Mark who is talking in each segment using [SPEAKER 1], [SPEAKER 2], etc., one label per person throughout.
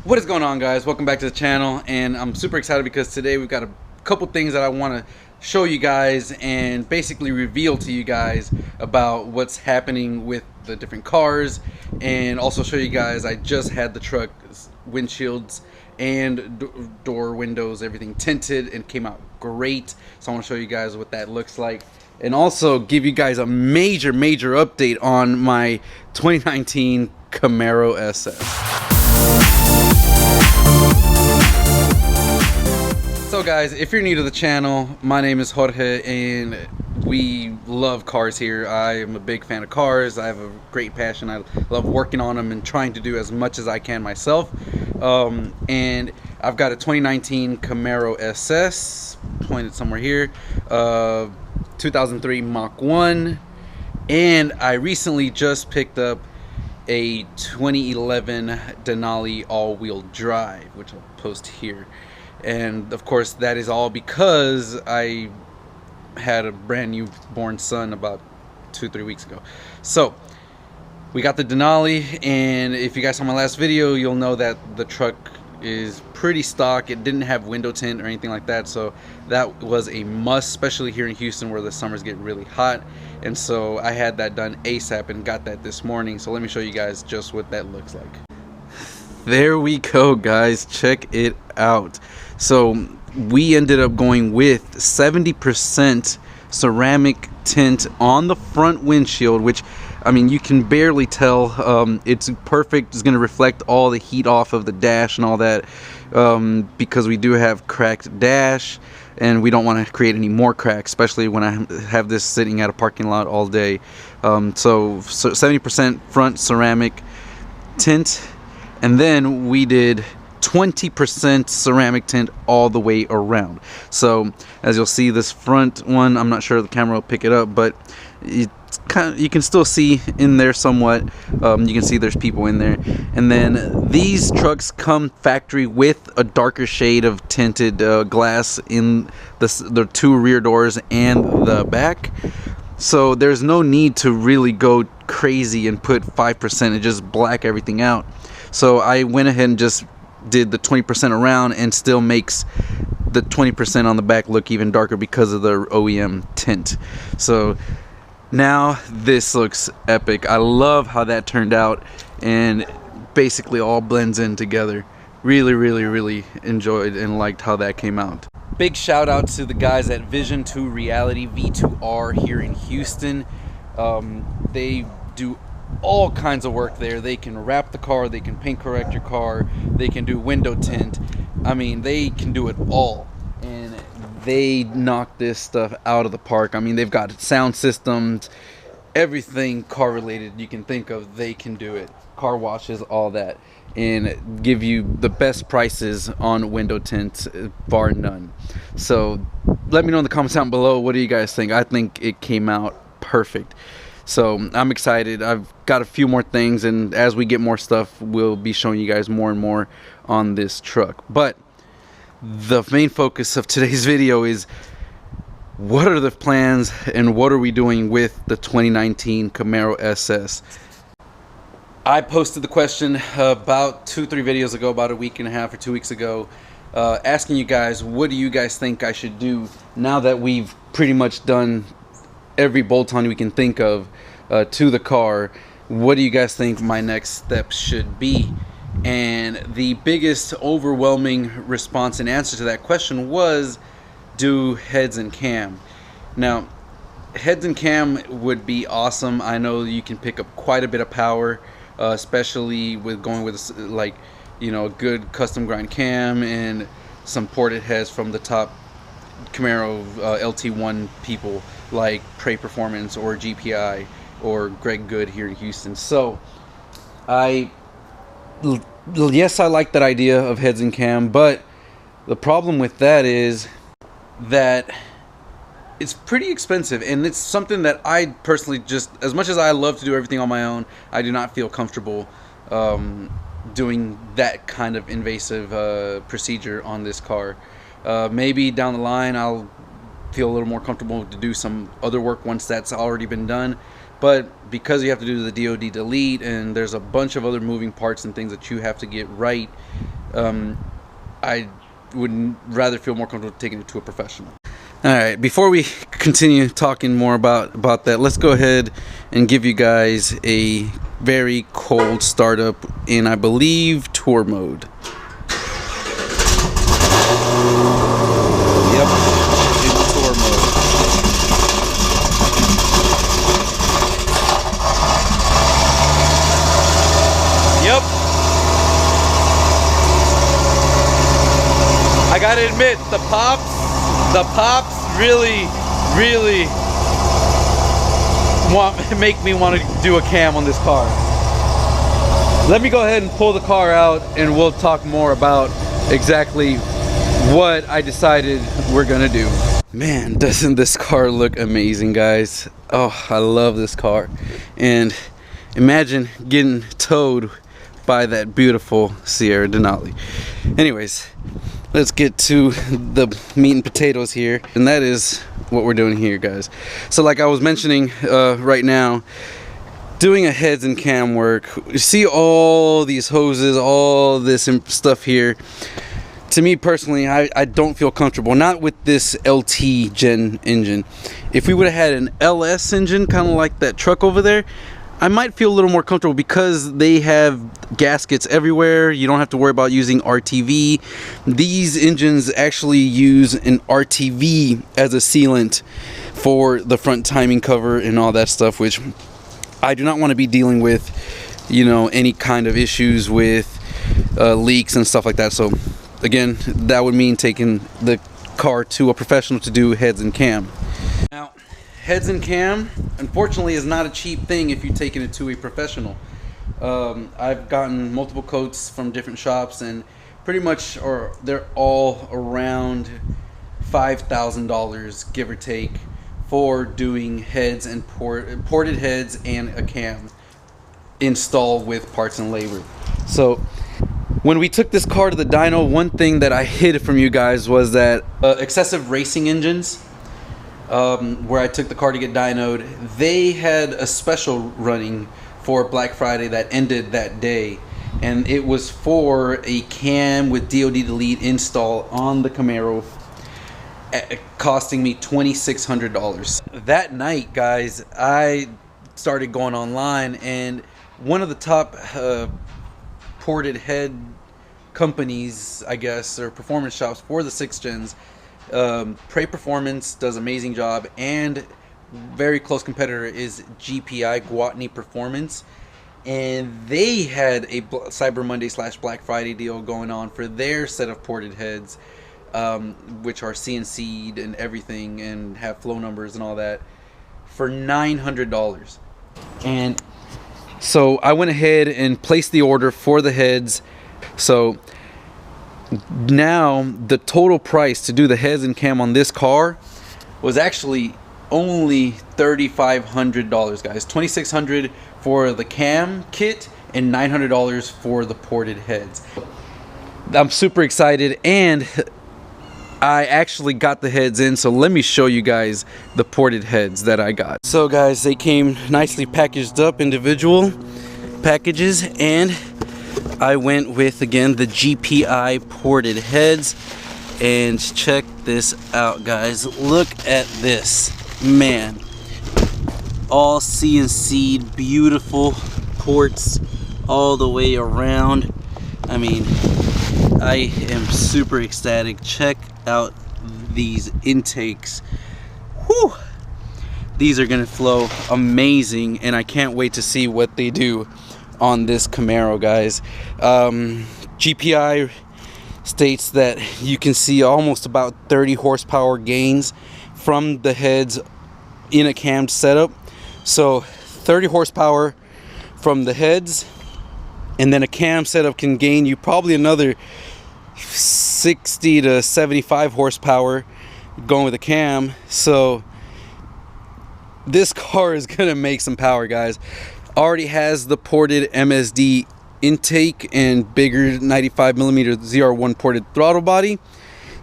[SPEAKER 1] What is going on, guys? Welcome back to the channel, and I'm super excited because today we've got a couple things that I want to show you guys and basically reveal to you guys about what's happening with the different cars, and also show you guys I just had the truck windshields and door windows, everything tinted, and came out great. So I want to show you guys what that looks like, and also give you guys a major update on my 2019 Camaro SS. So guys, if you're new to the channel, my name is Jorge and we love cars here. I am a big fan of cars. I have a great passion. I love working on them and trying to do as much as I can myself. And I've got a 2019 Camaro SS, pointed somewhere here, 2003 Mach 1, and I recently just picked up a 2011 Denali all-wheel drive, which I'll post here. And of course that is all because I had a brand new born son about 2-3 weeks ago. So we got the Denali, and if you guys saw my last video, you'll know that the truck is pretty stock. It didn't have window tint or anything like that, so that was a must, especially here in Houston where the summers get really hot. And so I had that done ASAP and got that this morning. So let me show you guys just what that looks like. There we go, guys, check it out. So we ended up going with 70% ceramic tint on the front windshield, which, I mean, you can barely tell. It's perfect. It's going to reflect all the heat off of the dash and all that, because we do have cracked dash, and we don't want to create any more cracks, especially when I have this sitting at a parking lot all day. So 70% front ceramic tint, and then we did 20% ceramic tint all the way around. So as you'll see, this front one, I'm not sure the camera will pick it up, but it's kind of, you can still see in there somewhat. You can see there's people in there. And then these trucks come factory with a darker shade of tinted glass in the two rear doors and the back. So there's no need to really go crazy and put 5% and just black everything out. So I went ahead and just did the 20% around, and still makes the 20% on the back look even darker because of the OEM tint. So now this looks epic. I love how that turned out, and basically all blends in together. Really enjoyed and liked how that came out. Big shout out to the guys at Vision 2 Reality V2R here in Houston. They do all kinds of work there. They can wrap the car, they can paint correct your car, they can do window tint. I mean, they can do it all, and they knock this stuff out of the park. I mean, they've got sound systems, everything car related you can think of, they can do it. Car washes, all that, and give you the best prices on window tint, bar none. So let me know in the comments down below, what do you guys think? I think it came out perfect. So I'm excited. I've got a few more things, and as we get more stuff, we'll be showing you guys more and more on this truck. But the main focus of today's video is, what are the plans and what are we doing with the 2019 Camaro SS? I posted the question about 2-3 videos ago, about a week and a half or 2 weeks ago, asking you guys, what do you guys think I should do now that we've pretty much done every bolt-on we can think of to the car? What do you guys think my next steps should be? And the biggest overwhelming response and answer to that question was, do heads and cam. Now, heads and cam would be awesome. I know you can pick up quite a bit of power, especially with going with, like, you know, a good custom grind cam and some ported heads from the top Camaro LT1 people like Prey Performance or GPI or Greg Good here in Houston. So yes, I like that idea of heads and cam, but the problem with that is that it's pretty expensive, and it's something that I personally, just as much as I love to do everything on my own, I do not feel comfortable doing that kind of invasive procedure on this car. Maybe down the line I'll feel a little more comfortable to do some other work once that's already been done, but because you have to do the DOD delete and there's a bunch of other moving parts and things that you have to get right, I would rather feel more comfortable taking it to a professional. Alright, before we continue talking more about that, let's go ahead and give you guys a very cold startup in, I believe, tour mode. Yep, in tour mode. Yep. I gotta admit, the pops really make me want to do a cam on this car. Let me go ahead and pull the car out and we'll talk more about exactly what I decided we're gonna do. Man, doesn't this car look amazing, guys? Oh, I love this car. And imagine getting towed by that beautiful Sierra Denali. Anyways, let's get to the meat and potatoes here, and that is what we're doing here, guys. So like I was mentioning right now, doing a heads and cam work, you see all these hoses, all this stuff here. To me personally, I don't feel comfortable, not with this LT gen engine. If we would have had an LS engine, kind of like that truck over there, I might feel a little more comfortable because they have gaskets everywhere. You don't have to worry about using RTV. These engines actually use an RTV as a sealant for the front timing cover and all that stuff, which I do not want to be dealing with, you know, any kind of issues with leaks and stuff like that. So again, that would mean taking the car to a professional to do heads and cam. Now, heads and cam, unfortunately, is not a cheap thing if you're taking it to a professional. I've gotten multiple quotes from different shops, and pretty much they're all around $5,000, give or take, for doing heads and ported heads and a cam install with parts and labor. So when we took this car to the dyno, one thing that I hid from you guys was that excessive racing engines, where I took the car to get dynoed, they had a special running for Black Friday that ended that day, and it was for a cam with DOD delete install on the Camaro, costing me $2,600. That night, guys, I started going online, and one of the top ported head companies, I guess, or performance shops for the 6th gens, Prey Performance does an amazing job, and very close competitor is GPI Guatney Performance, and they had a Cyber Monday / Black Friday deal going on for their set of ported heads, which are CNC'd and everything and have flow numbers and all that, for $900. And so I went ahead and placed the order for the heads. So now the total price to do the heads and cam on this car was actually only $3,500, guys. $2,600 for the cam kit and $900 for the ported heads. I'm super excited, and I actually got the heads in, so let me show you guys the ported heads that I got. So guys, they came nicely packaged up, individual packages, and I went with, again, the GPI Ported Heads. And check this out, guys. Look at this. Man. All CNC'd, beautiful ports all the way around. I mean, I am super ecstatic. Check out these intakes. Whew! These are gonna flow amazing, and I can't wait to see what they do on this Camaro, guys. GPI states that you can see almost about 30 horsepower gains from the heads in a cammed setup. So 30 horsepower from the heads, and then a cam setup can gain you probably another 60 to 75 horsepower going with a cam. So this car is gonna make some power, guys. Already has the ported MSD intake and bigger 95mm ZR1 ported throttle body,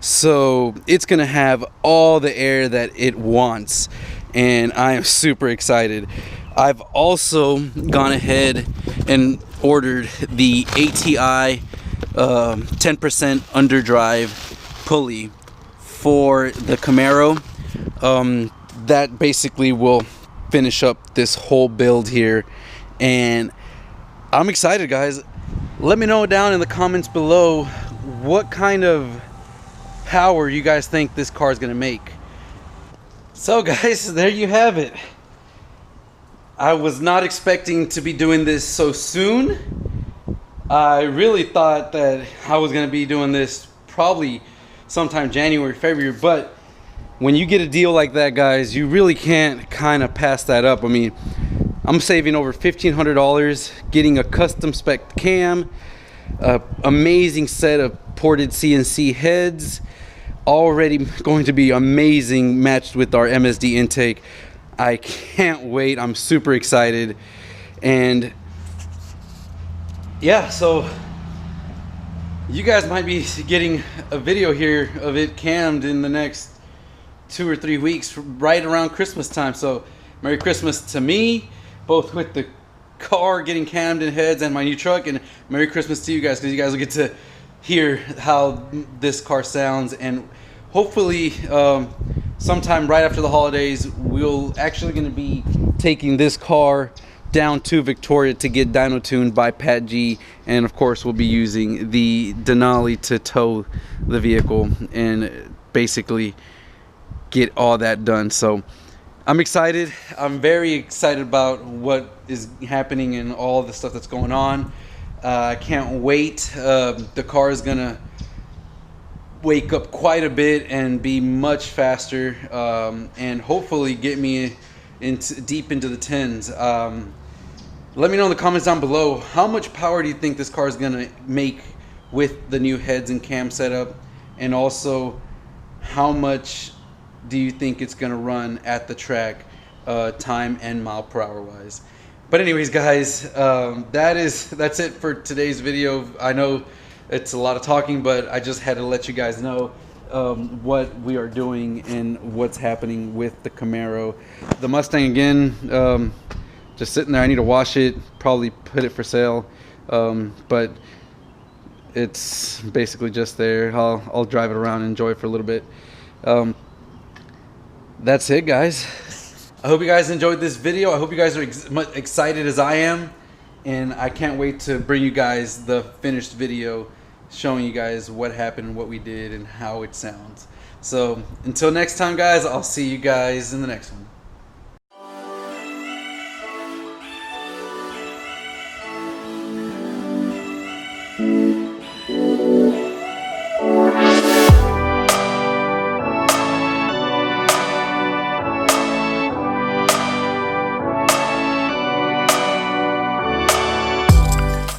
[SPEAKER 1] so it's gonna have all the air that it wants, and I am super excited. I've also gone ahead and ordered the ATI 10% underdrive pulley for the Camaro. That basically will finish up this whole build here, and I'm excited, guys. Let me know down in the comments below what kind of power you guys think this car is gonna make. So guys, there you have it. I was not expecting to be doing this so soon. I really thought that I was gonna be doing this probably sometime January, February, but when you get a deal like that, guys, you really can't kind of pass that up. I mean, I'm saving over $1,500 getting a custom spec cam, amazing set of ported CNC heads, already going to be amazing matched with our MSD intake. I can't wait. I'm super excited. And yeah, so you guys might be getting a video here of it cammed in the next 2 or 3 weeks, right around Christmas time. So Merry Christmas to me, both with the car getting cammed in heads and my new truck, and Merry Christmas to you guys, because you guys will get to hear how this car sounds. And hopefully sometime right after the holidays, we'll actually going to be taking this car down to Victoria to get dyno tuned by Pat G, and of course we'll be using the Denali to tow the vehicle and basically get all that done. So I'm excited. I'm very excited about what is happening and all the stuff that's going on. I can't wait. The car is gonna wake up quite a bit and be much faster, and hopefully get me deep into the tens. Let me know in the comments down below, how much power do you think this car is gonna make with the new heads and cam setup, and also how much do you think it's gonna run at the track, time and mile per hour wise. But anyways, guys, that's it for today's video. I know it's a lot of talking, but I just had to let you guys know what we are doing and what's happening with the Camaro. The Mustang, again, just sitting there. I need to wash it, probably put it for sale, but it's basically just there. I'll drive it around and enjoy it for a little bit. That's it, guys. I hope you guys enjoyed this video. I hope you guys are much excited as I am, and I can't wait to bring you guys the finished video showing you guys what happened and what we did and how it sounds. So until next time, guys, I'll see you guys in the next one.